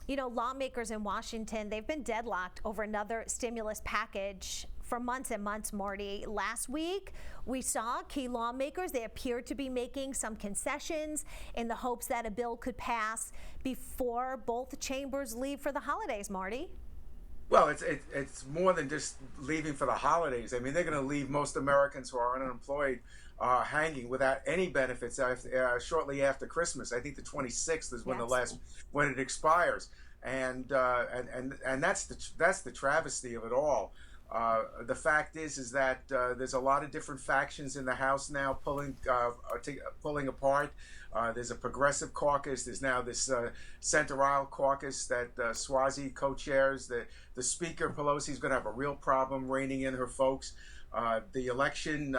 Lawmakers in Washington, they've been deadlocked over another stimulus package for months and months, Marty. Last week, we saw key lawmakers, they appeared to be making some concessions in the hopes that a bill could pass before both chambers leave for the holidays, Marty. Well, it's more than just leaving for the holidays. I mean, they're going to leave most Americans who are unemployed hanging without any benefits shortly after Christmas. I think the 26th is when when it expires, and that's the travesty of it all. The fact is that there's a lot of different factions in the House now pulling apart. There's a progressive caucus. There's now this center aisle caucus that Swazi co-chairs. The Speaker Pelosi is going to have a real problem reining in her folks. The election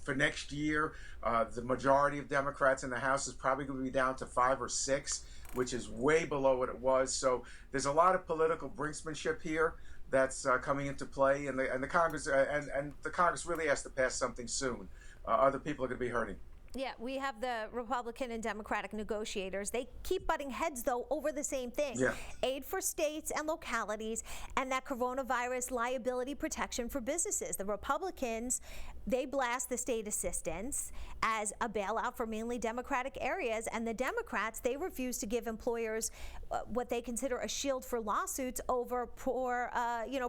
for next year, the majority of Democrats in the House is probably going to be down to 5 or 6, which is way below what it was. So there's a lot of political brinksmanship here that's coming into play, and the Congress and the Congress really has to pass something soon. Other people are going to be hurting. Yeah, we have the Republican and Democratic negotiators. They keep butting heads, though, over the same thing. Yeah. Aid for states and localities and that coronavirus liability protection for businesses. The Republicans, they blast the state assistance as a bailout for mainly Democratic areas, and the Democrats, they refuse to give employers what they consider a shield for lawsuits over poor,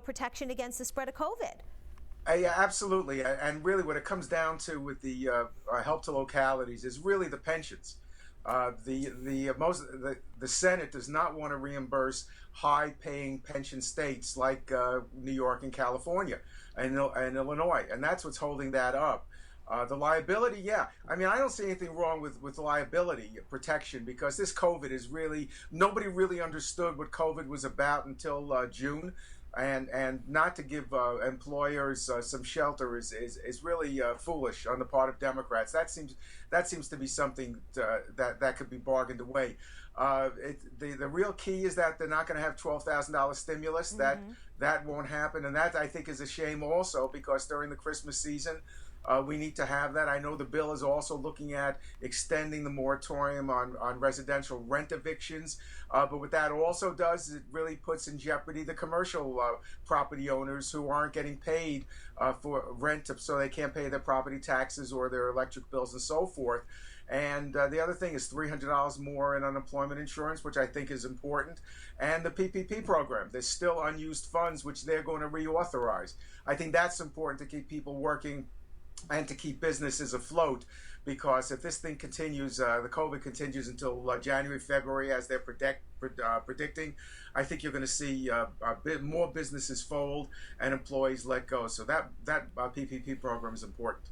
protection against the spread of COVID. Yeah, absolutely, and really, what it comes down to with the help to localities is really the pensions. The Senate does not want to reimburse high-paying pension states like New York and California and Illinois, and that's what's holding that up. The liability, yeah. I mean, I don't see anything wrong with liability protection, because this COVID is really, nobody really understood what COVID was about until June. And not to give employers some shelter is really foolish on the part of Democrats. That seems to be something that could be bargained away. The real key is that they're not going to have $12,000 stimulus. Mm-hmm. That won't happen, and that, I think, is a shame also, because during the Christmas season, we need to have that. I know the bill is also looking at extending the moratorium on residential rent evictions. But what that also does is it really puts in jeopardy the commercial property owners who aren't getting paid for rent, so they can't pay their property taxes or their electric bills and so forth. And the other thing is $300 more in unemployment insurance, which I think is important. And the PPP program, there's still unused funds, which they're going to reauthorize. I think that's important to keep people working and to keep businesses afloat, because if this thing continues, the COVID continues until January, February, as they're predicting, I think you're going to see a bit more businesses fold and employees let go. So that PPP program is important.